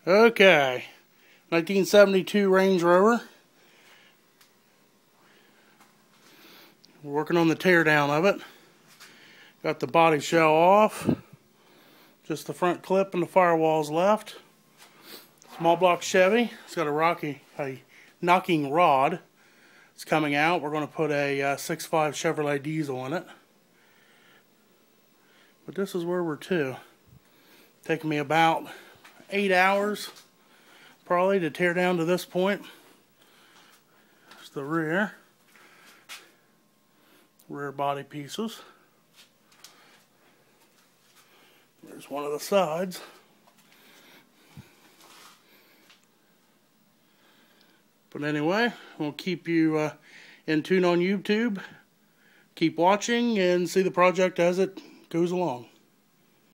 Okay, 1972 Range Rover. We're working on the teardown of it. Got the body shell off. Just the front clip and the firewalls left. Small block Chevy. It's got a knocking rod. It's coming out. We're going to put a 6.5 Chevrolet diesel in it. But this is where we're to. Taking me about 8 hours probably to tear down to this point. There's the rear body pieces. There's one of the sides. But anyway, we'll keep you in tune on YouTube. Keep watching and see the project as it goes along.